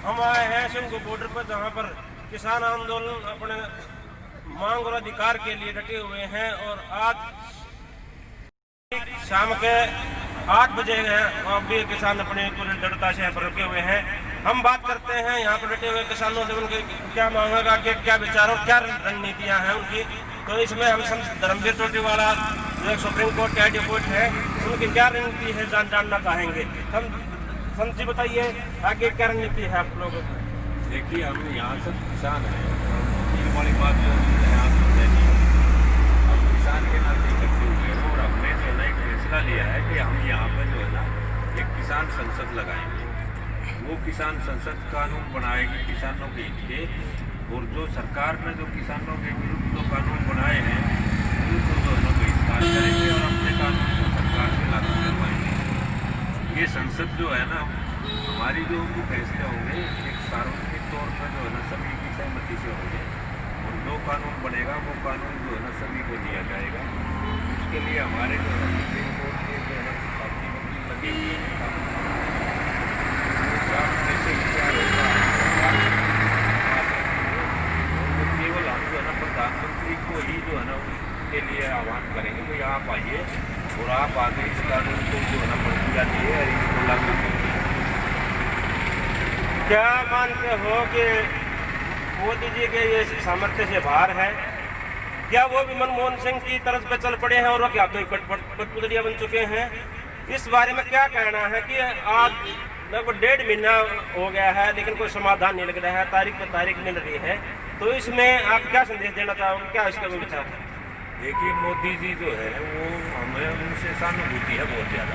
हम आए हैं सिंघू बॉर्डर पर, जहाँ पर किसान आंदोलन अपने मांग और अधिकार के लिए डटे हुए हैं। और आज शाम के 8 बजे हैं, अब भी किसान अपने पूरी दृढ़ता से यहाँ पर रुके हुए हैं। हम बात करते हैं यहाँ पर डटे हुए किसानों से, उनके क्या मांगेगा, क्या विचार और क्या रणनीतियाँ हैं उनकी। तो इसमें हम संत धर्मवीर चोटीवाला जो एक सुप्रीम कोर्ट के हाई कोर्ट है, उनकी क्या रणनीति है जानना चाहेंगे। हम संत जी बताइए आगे क्या रणनीति है आप लोगों की। देखिए, हम यहाँ सब किसान हैं, ये वाली बात जो यहाँ है नहीं, हम किसान के नाते इकट्ठे हुए हैं और हमने जो है एक फैसला लिया है कि हम यहाँ पर जो है ना एक किसान संसद लगाएंगे। वो किसान संसद कानून बनाएगी किसानों के हित के, और जो सरकार ने जो किसानों के विरुद्ध जो कानून बनाए हैं उनको जो है ना बहिष्कार करेंगे और अपने कानून को सरकार से लागू करवाएंगे। ये संसद जो है ना, हमारी जो भी फैसले होंगे एक सार्वजनिक तौर पर जो है ना सभी की सहमति से होंगे, और जो कानून बनेगा वो कानून जो है ना सभी को दिया जाएगा। उसके लिए हमारे जो है सुप्रीम कोर्ट के जो है ना साथी वकील लगे हुए हैं, केवल हम जो है ना प्रधानमंत्री को ही जो है ना उसके लिए आह्वान करेंगे कि आप आइए और आप आगे इस कानून को जो है ना प्रक्रिया दिए और इसको लागू करेंगे। क्या मानते हो कि मोदी जी के ये सामर्थ्य से बाहर है? क्या वो भी मनमोहन सिंह की तरफ पे चल पड़े हैं और वो क्या तो कठपुतलिया बन चुके हैं? इस बारे में क्या कहना है कि आज लगभग 1.5 महीना हो गया है लेकिन कोई समाधान नहीं लग रहा है, तारीख पर तारीख मिल रही है, तो इसमें आप क्या संदेश देना चाहोगे, क्या इसका कोई विचार है? देखिए, मोदी जी जो है वो हमें उनसे सहानुभूति है बहुत ज़्यादा।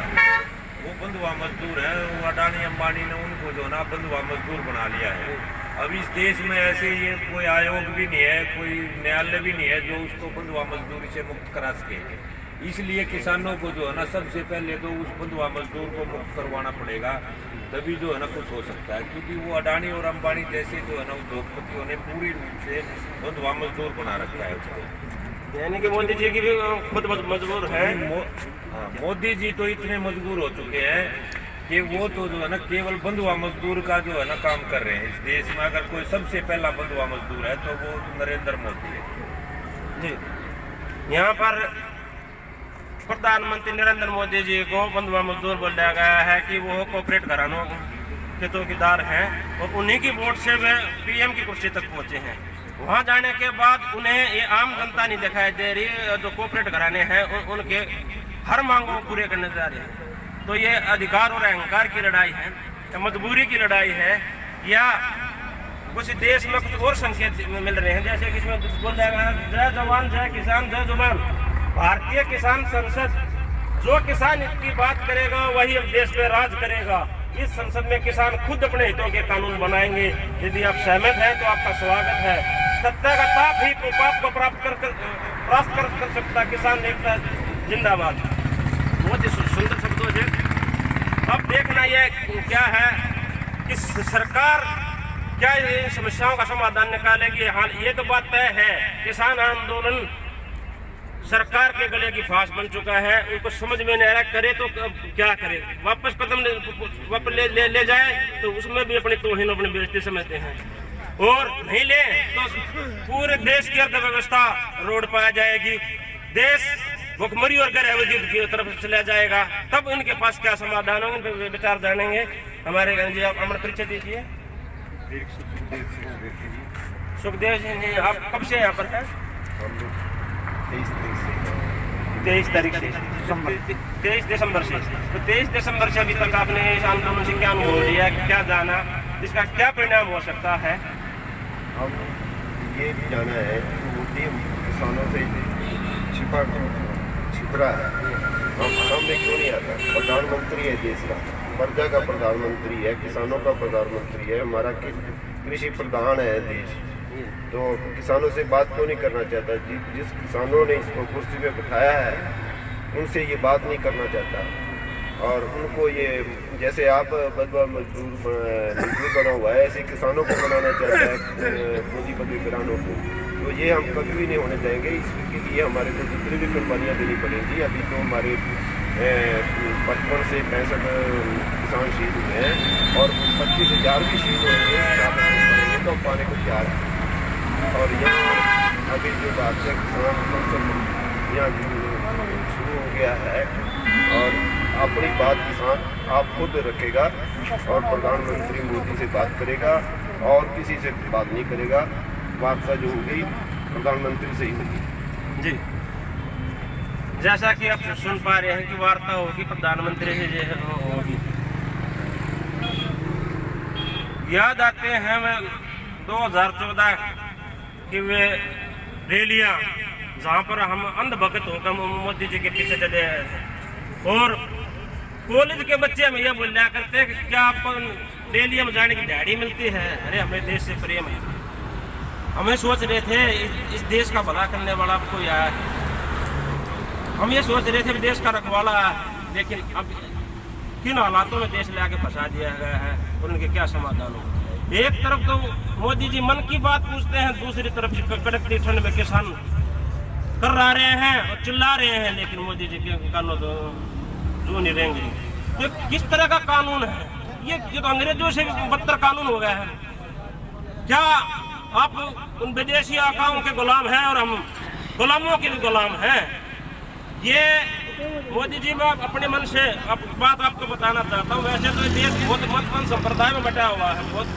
वो बंधुआ मजदूर है, वो अडानी अंबानी ने उनको जो ना बंधुआ मजदूर बना लिया है। अब इस देश में ऐसे ये कोई आयोग भी नहीं है, कोई न्यायालय भी नहीं है जो उसको बंधुआ मजदूरी से मुक्त करा सके। इसलिए किसानों को जो है ना सबसे पहले तो उस बंधुआ मजदूर को मुक्त करवाना पड़ेगा, तभी जो है ना कुछ हो सकता है। क्योंकि वो अडानी और अंबानी जैसे जो है ना उद्योगपतियों ने पूरी रूप से बंधुआ मजदूर बना रखा है उसको। यानी कि मोदी जी की भी खुद मजबूर है। मोदी जी तो इतने मजबूर हो चुके हैं कि वो तो जो है ना केवल बंधुआ मजदूर का जो है ना काम कर रहे हैं। इस देश में अगर कोई सबसे पहला बंधुआ मजदूर है तो वो नरेंद्र मोदी है जी। यहाँ पर प्रधानमंत्री नरेंद्र मोदी जी को बंधुआ मजदूर बोला गया है कि वो कॉर्पोरेट घरानों के चौकीदार हैं और उन्हीं की वोट से वे पीएम की कुर्सी तक पहुँचे हैं। वहाँ जाने के बाद उन्हें ये आम जनता नहीं दिखाई दे रही, जो कॉर्पोरेट घराने हैं उनके हर मांगों को पूरे करने जा रहे हैं। तो ये अधिकार और अहंकार की लड़ाई है या मजबूरी की लड़ाई है, या कुछ देश में कुछ और संकेत मिल रहे हैं, जैसे कि इसमें बोल जाएगा जय जवान जय किसान जय जुबान। भारतीय किसान संसद, जो किसान की बात करेगा वही अब देश में राज करेगा। इस संसद में किसान खुद अपने हितों के कानून बनाएंगे। यदि आप सहमत हैं तो आपका स्वागत है। सत्ता का ताप ही पाप को प्राप्त कर सकता किसान एकता जिंदाबाद। बहुत ही सुंदर शब्दों से। अब देखना यह क्या है कि सरकार क्या इन समस्याओं का समाधान निकालेगी। हाल ये तो बात तय है, किसान आंदोलन सरकार के गले की फांस बन चुका है। उनको समझ में नहीं आ रहा करे तो क्या करे, वापस कदम वापस ले जाए तो उसमें भी अपनी तौहीन अपनी बेइज्जती समझते हैं, और नहीं ले तो पूरे देश की अर्थव्यवस्था रोड पर आ जाएगी, देश भुखमरी और गृह युद्ध की तरफ चला जाएगा। तब इनके पास क्या समाधान होंगे, विचार जानेंगे। हमारे जी आप अमर परिचय दीजिए। सुखदेव जी, आप कब से यहाँ पर हैं? 23 तारीख से 23 दिसंबर से। तो 23 दिसंबर से अभी तक आपने इस आंदोलन से क्या अनुभव लिया, क्या जाना, इसका क्या परिणाम हो सकता है? हम ये भी जाना है कि मोदी किसानों से छिप रहा है। हम सामने क्यों नहीं आता? प्रधानमंत्री है देश का, प्रजा का प्रधानमंत्री है, किसानों का प्रधानमंत्री है, हमारा कृषि प्रधान है देश। तो किसानों से बात क्यों नहीं करना चाहता? जिस किसानों ने इसको कुर्सी पे बिठाया है उनसे ये बात नहीं करना चाहता, और उनको ये जैसे आप बदवा मजदूर बना हुआ है ऐसे किसानों को बनाना चाहता है पूंजीपति घरानों को। तो ये हम कभी भी नहीं होने देंगे। इसके लिए हमारे को जितनी भी कुर्बानियाँ देनी पड़ेंगी। अभी तो हमारे 55 से 65 किसान शहीद हुए हैं और 25,000 भी शहीद होंगे, पड़ेंगे तो पाने को तैयार है। और यहाँ अभी जो बात है किसान फसल यहाँ शुरू हो गया है और अपनी बात किसान आप खुद रखेगा और प्रधानमंत्री मोदी से बात करेगा और किसी से बात नहीं करेगा। वार्ता जो होगी प्रधानमंत्री से ही होगी। जी, जैसा कि आप सुन पा रहे हैं कि वार्ता होगी प्रधानमंत्री से जो है होगी। याद आते हैं मैं 2014 की वे रैलियां जहाँ पर हम अंधभक्त होकर मोदी जी के पीछे चले आए थे और कॉलेज के बच्चे हमें यह बोला करते हैं कि क्या आपको रैलियों में जाने की दिहाड़ी मिलती है। अरे हमें देश से प्रेम है, हमें सोच रहे थे इस देश का भला करने वाला कोई आया है, हम ये सोच रहे थे कि देश का रखवाला है, लेकिन अब किन हालातों में देश ले आके फंसा दिया गया है और उनके क्या समाधान हो। एक तरफ तो मोदी जी मन की बात पूछते हैं, दूसरी तरफ से कड़कती ठंड में किसान कर रहे हैं और चिल्ला रहे हैं, लेकिन मोदी जी के कानून तो जो नहीं रहेंगे। तो किस तरह का कानून है ये तो अंग्रेजों से भी बदतर कानून हो गया है। क्या आप उन विदेशी आकाओं के गुलाम हैं और हम गुलामों के भी गुलाम हैं। ये मोदी जी, मैं अपने मन से बात आपको बताना चाहता हूँ। वैसे तो देश बहुत मत संप्रदाय में बटा हुआ है, बहुत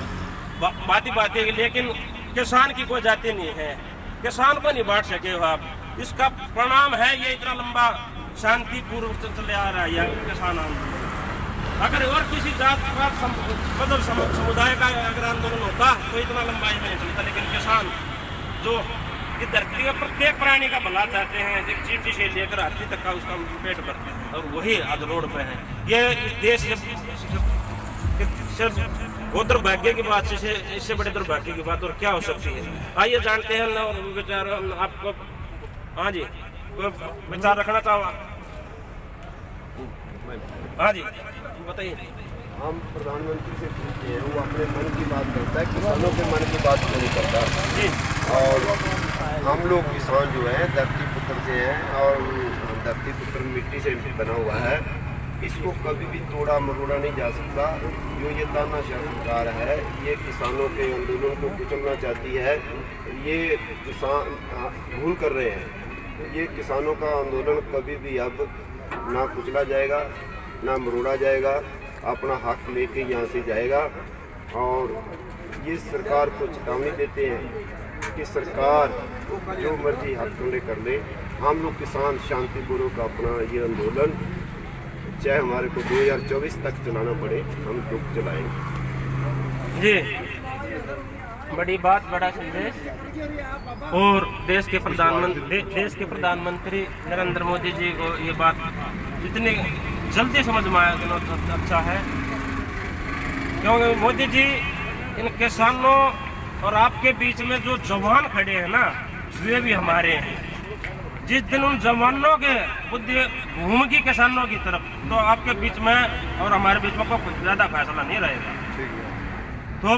बाती लेकिन किसान की कोई जाति नहीं है, किसान को नहीं बांट सके हो आप। इसका परिणाम है ये इतना लंबा शांतिपूर्वक चले आ रहा है यह किसान आंदोलन। अगर और किसी जात का समुदाय का अगर आंदोलन होता तो इतना लंबा ही नहीं चलता, लेकिन किसान जो इस धरती का प्रत्येक प्राणी का भला चाहते हैं, एक चींटी से लेकर हाथी तक का उसका पेट भरते हैं और वही आज रोड पे है। ये इस देश से वो दुर्भाग्य की बात से इससे बड़े दुर्भाग्य की बात और क्या हो सकती है। आइए जानते हैं और विचार आपको। हाँ जी, विचार रखना चाहो। हाँ जी बताइए। हम प्रधानमंत्री से पूछते हैं, वो अपने मन की बात करता है, किसानों के मन की बात क्यों नहीं करता जी। और हम लोग किसान जो हैं धरती पुत्र से हैं और धरती पुत्र मिट्टी से बना हुआ है, इसको कभी भी तोड़ा मरोड़ा नहीं जा सकता। जो ये तानाशाह सरकार है ये किसानों के आंदोलन को कुचलना चाहती है, ये किसान भूल कर रहे हैं। ये किसानों का आंदोलन कभी भी अब ना कुचला जाएगा ना मरोड़ा जाएगा, अपना हक लेके यहाँ से जाएगा। और ये सरकार को चेतावनी देते हैं कि सरकार जो मर्जी हक कर ले, हम लोग किसान शांतिपूर्वक अपना ये आंदोलन चाहे हमारे को 2024 तक चलाना पड़े, हम लोग चलाएंगे। जी, बड़ी बात, बड़ा संदेश। और देश के प्रधानमंत्री नरेंद्र मोदी जी को ये बात जितनी जल्दी समझ में आया तो अच्छा है, क्योंकि मोदी जी इन किसानों और आपके बीच में जो जवान खड़े हैं ना, वे भी हमारे हैं। जिस दिन उन जवानों के बुद्धि घूमगी किसानों की तरफ, तो आपके बीच में और हमारे बीच में कोई ज़्यादा फैसला नहीं रहेगा। तो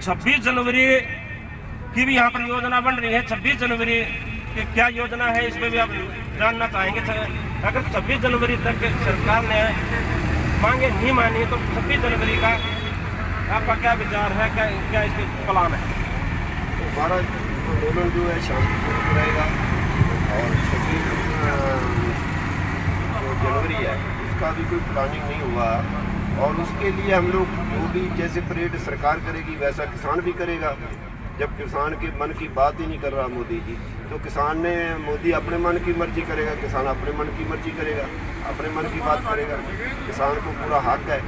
26 जनवरी की भी यहाँ पर योजना बन रही है। 26 जनवरी की क्या योजना है इस पर भी आप जानना चाहेंगे। अगर 26 जनवरी तक सरकार ने मांगे नहीं मानी तो 26 जनवरी का आपका क्या विचार है, क्या इसके प्लान है? हमारा आंदोलन जो है शांतिपूर्वक रहेगा और 26 जो जनवरी है उसका भी कोई प्लानिंग नहीं हुआ और उसके लिए हम लोग जो भी जैसे परेड सरकार करेगी वैसा किसान भी करेगा। जब किसान के मन की बात ही नहीं कर रहा मोदी जी, तो किसान ने मोदी अपने मन की मर्जी करेगा, किसान अपने मन की मर्जी करेगा, अपने मन की बात करेगा। किसान को पूरा हक है,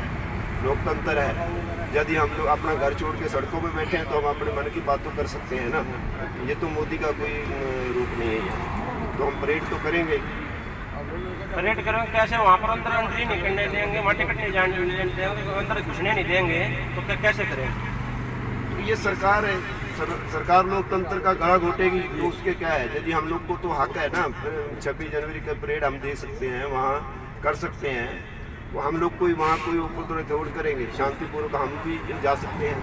लोकतंत्र है। यदि हम लोग अपना घर छोड़ के सड़कों पे बैठे हैं तो हम अपने मन की बात तो कर सकते हैं ना। ये तो मोदी का कोई रूप नहीं है यहाँ, तो हम परेड तो करेंगे। परेड करेंगे कैसे? वहाँ पर अंदर एंट्री नहीं करने देंगे, वहाँ टिकट नहीं जाने देंगे, अंदर घुसने नहीं देंगे, तो कैसे करेंगे? ये सरकार है, सरकार लोकतंत्र का गला घोटेगी तो उसके क्या है। यदि हम लोग को तो हक है ना, 26 जनवरी का परेड हम दे सकते हैं, वहाँ कर सकते हैं। वो हम लोग कोई वहाँ कोई ऊपर तोड़ करेंगे, शांतिपूर्वक हम भी जा सकते हैं।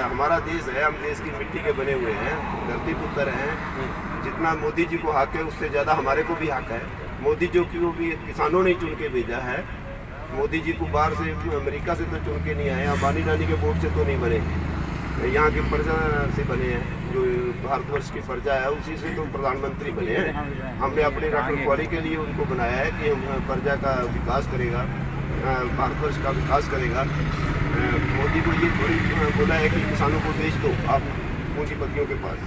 हमारा देश है, हम देश की मिट्टी के बने हुए हैं, धरती पुत्र हैं। जितना मोदी जी को हक है उससे ज़्यादा हमारे को भी हक है। मोदी जो कि वो भी किसानों ने चुन के भेजा है। मोदी जी को बाहर से अमेरिका से तो चुन के नहीं आए, अंबानी रानी के वोट से तो नहीं बने, यहाँ के प्रजा से बने हैं। जो भारतवर्ष की प्रजा है उसी से तो प्रधानमंत्री बने हैं। हमने अपनी रखवाली के लिए उनको बनाया है कि हम प्रजा का विकास करेगा, भारतवर्ष का विकास करेगा। मोदी को ये थोड़ी बोला है कि किसानों को बेच दो आप पूंजीपतियों के पास।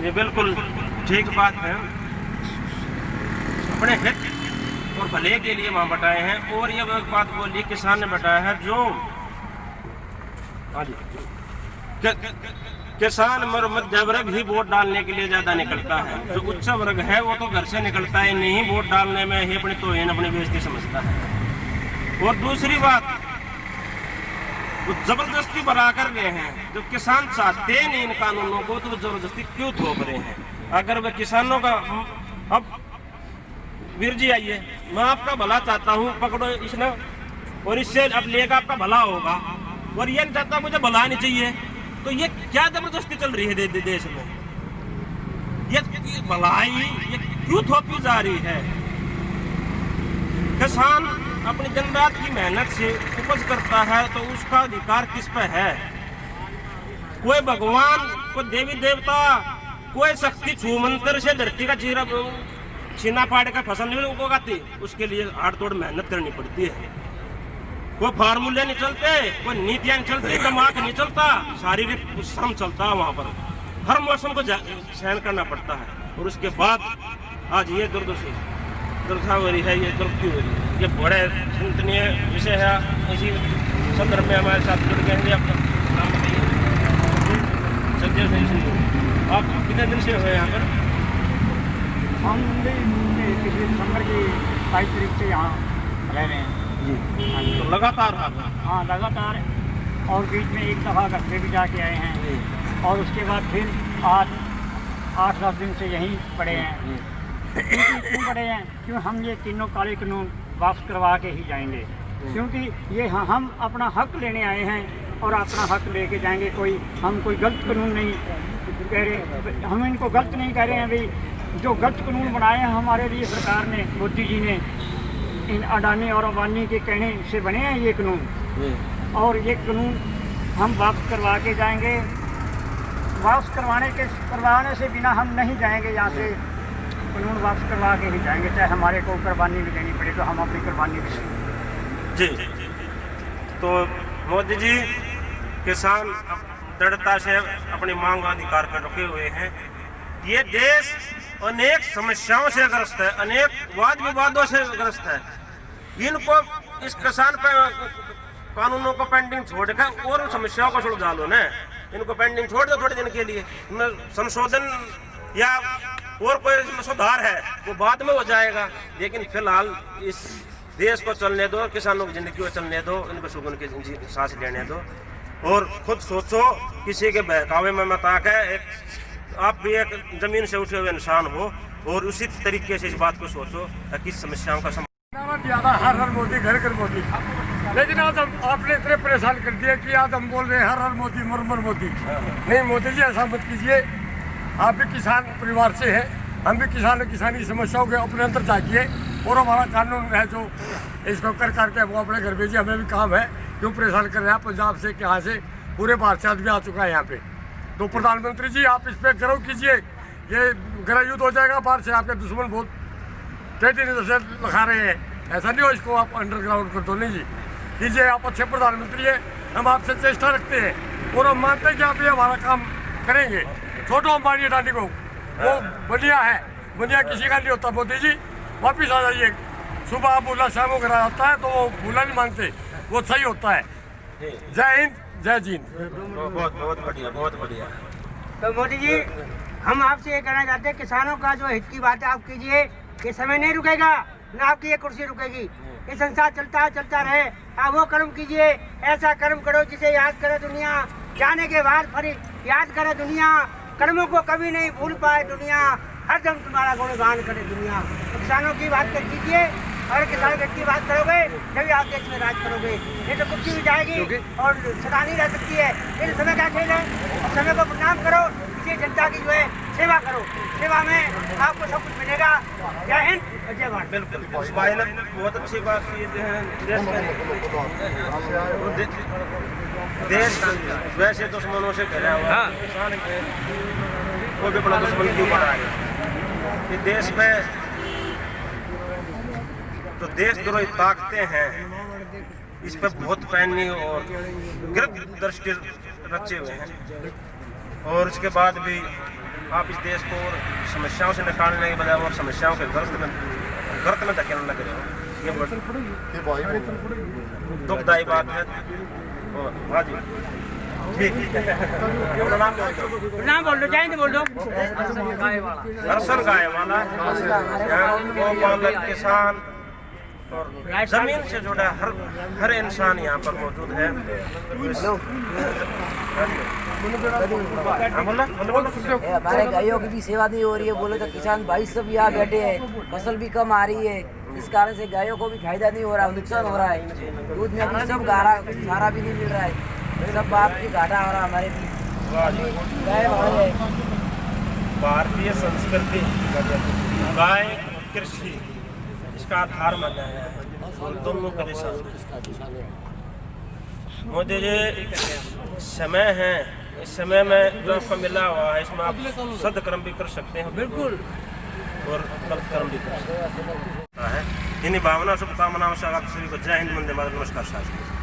ये बिल्कुल ठीक बात है। अपने हित और भले के लिए वहाँ बताए हैं। और ये एक बात बोली किसान ने बताया है जो किसान मध्य वर्ग ही वोट डालने के लिए ज्यादा निकलता है, जो उच्च वर्ग है वो तो घर से निकलता है नहीं, वोट डालने में ही अपनी तोहिन अपनी बेइज्जती समझता है। और दूसरी बात वो जबरदस्ती बढ़ा कर गए हैं। जो किसान चाहते नहीं इन कानूनों को तो जबरदस्ती क्यों थोप रहे हैं? अगर वह किसानों का अब वीर जी आइए, मैं आपका भला चाहता हूँ, पकड़ो इसने और इससे अब लेगा आपका भला होगा, और ये नहीं चाहता मुझे भला नहीं चाहिए, तो ये क्या जबरदस्ती चल रही है देश में? ये भलाई ये क्यों थोपी जा रही है? किसान अपनी दिन रात की मेहनत से उपज करता है तो उसका अधिकार किस पे है? कोई भगवान, कोई देवी देवता, कोई शक्ति छू मंत्र से धरती का छीना फाड़ कर फसल नहीं उगाती, उसके लिए हाड़ तोड़ मेहनत करनी पड़ती है। कोई फार्मूले नहीं चलते, कोई नीतियां नहीं चलती, दिमाग नहीं चलता, शारीरिक श्रम चलता है वहाँ पर। हर मौसम को सहन करना पड़ता है। और उसके बाद आज ये दुर्दशा हो रही है, ये दुर्ग क्यों हो रही है? ये बड़े चिंतनीय विषय है। इसी संदर्भ में हमारे साथ जुड़ गए हैं। आपका नाम बताइए। संजय सिंह। आप कितने दिन से हुए यहाँ पर? हम पिछले दिसंबर की 22 तारीख से यहाँ रह रहे हैं जी। तो लगातार? हाँ लगातार, और बीच में एक दफ़ा घर पे भी जाके आए हैं, और उसके बाद फिर आज 8-10 दिन से यहीं पड़े हैं। क्यों पड़े हैं? क्यों हम ये तीनों काले कानून वापस करवा के ही जाएंगे, क्योंकि ये हम अपना हक लेने आए हैं और अपना हक लेके जाएंगे। हम कोई गलत कानून नहीं कह रहे, हम इनको गलत नहीं कह रहे हैं भाई। जो गलत कानून बनाए हैं हमारे लिए सरकार ने, मोदी जी ने, इन अडानी और अंबानी के कहने से बने हैं ये कानून, और ये कानून हम वापस करवा के जाएंगे। वापस करवाने से बिना हम नहीं जाएंगे यहाँ से। कानून वापस करवा के ही जाएंगे, चाहे हमारे को कुर्बानी भी देनी पड़े तो हम अपनी कुर्बानी भी देंगे जी। तो मोदी जी किसान दृढ़ता से अपनी मांग अधिकार पर रखे हुए हैं। ये देश अनेक समस्याओं से ग्रस्त है, अनेक वाद विवादों से ग्रस्त है। इनको इस किसान पर कानूनों को पेंडिंग छोड़कर और समस्याओं को सुलझा लो ना। इनको पेंडिंग छोड़ दो थोड़े दिन के लिए, संशोधन या और कोई सुधार है वो बाद में हो जाएगा, लेकिन फिलहाल इस देश को चलने दो, किसानों की जिंदगी को चलने दो, इनको सुकून की सांस लेने दो। और खुद सोचो, किसी के बहकावे में मत आकर आप भी एक जमीन से उठे हुए इंसान हो और उसी तरीके से इस बात को सोचो कि समस्याओं का हर मोदी घर घर मोदी। लेकिन आज आपने इतने परेशान कर दिया कि आज हम बोल रहे हैं हर मोदी मर मोदी। नहीं मोदी जी, ऐसा मत कीजिए। आप भी किसान परिवार से हैं, हम भी किसानी समस्याओं के अपने अंदर झाँकिए। और हमारा कानून है जो इसको कर करके वो अपने घर भेजिए। हमें भी काम है, क्यों परेशान कर रहे हैं? पंजाब से, कहाँ से, पूरे भारत से आदमी आ चुका है यहाँ पे। तो प्रधानमंत्री जी आप इस पर गौर कीजिए। ये गृह युद्ध हो जाएगा, बाहर से आपके दुश्मन बहुत टेढ़ी नजर से लगा रहे हैं। ऐसा नहीं हो, इसको आप अंडरग्राउंड कर दो। नहीं जी कीजिए, आप अच्छे प्रधानमंत्री हैं, हम आपसे चेष्टा रखते हैं और हम मानते हैं कि आप ये हमारा काम करेंगे। छोटो अंबानी अडानी को, वो बढ़िया है, बढ़िया किसी का नहीं होता। मोदी जी वापिस आ जाइए। सुबह आप बोला शाम को करा होता है तो वो भूला नहीं मानते, वो सही होता है। जय हिंद, जय जींद। बहुत बढ़िया, बहुत बढ़िया। तो मोदी जी हम आपसे ये कहना चाहते हैं, किसानों का जो हित की बात है आप कीजिए। ये समय नहीं रुकेगा, ना आपकी ये कुर्सी रुकेगी। ये संसार चलता रहे। आप वो कर्म कीजिए, ऐसा कर्म करो जिसे याद करे दुनिया, जाने के बाद फिर याद करे दुनिया। कर्मों को कभी नहीं भूल पाए दुनिया, हरदम तुम्हारा गुणगान करे दुनिया। तो किसानों की बात कर कीजिए, और किसान की बात करोगे तभी आप देश में राज करोगे। ये तो कुर्सी भी जाएगी और सदा नहीं रह सकती है। ये समय का खेल है, समय को प्रणाम करो। इसी जनता की जो है सेवा करो, सेवा में आपको सब कुछ मिलेगा। जय हिंद और जय भारत। बिल्कुल, उस भाई ने बहुत अच्छी बात की है। देश वैसे दुश्मनों से घिरा हुआ है, किसान के कोई भी अपना दुश्मन क्यों बना है। ये देश में जो देशद्रोही ताकतें हैं, इस पर बहुत पैनी और गिरफ्त दृष्टि रचे हुए हैं, और इसके बाद भी आप इस देश को समस्याओं से निकालने के बजाय और समस्याओं के गर्त में धकेलने लग रहे हो। ये दुखदायी बात है। हाँ जी, नाम बोल दो, जय हिंद बोल दो। हर्षण गाय वाला गौपालक, किसान और जमीन से जुड़ा हर इंसान यहाँ पर मौजूद है। हमारे गायों की भी सेवा नहीं हो रही है, बोले तो किसान भाई सब यहाँ बैठे हैं, फसल भी कम आ रही है, इस कारण से गायों को भी फायदा नहीं हो रहा, नुकसान हो रहा है। दूध में भी सब सारा भी नहीं मिल रहा है, सब बात की घाटा हो रहा है हमारे भी। गाय हमारे भारतीय संस्कृति गाय कृषि इसका आधार माना है, और दोनों परेशान। मोदी जी समय है, इस समय में जो आपको मिला हुआ है, इसमें आप सदकर्म भी कर सकते हैं, बिल्कुल, और गलत कर्म भी कर सकते हैं। इन्हीं भावना शुभकामनाओं से आप सभी को जय हिंद, वंदे मातरम, नमस्कार साथियों।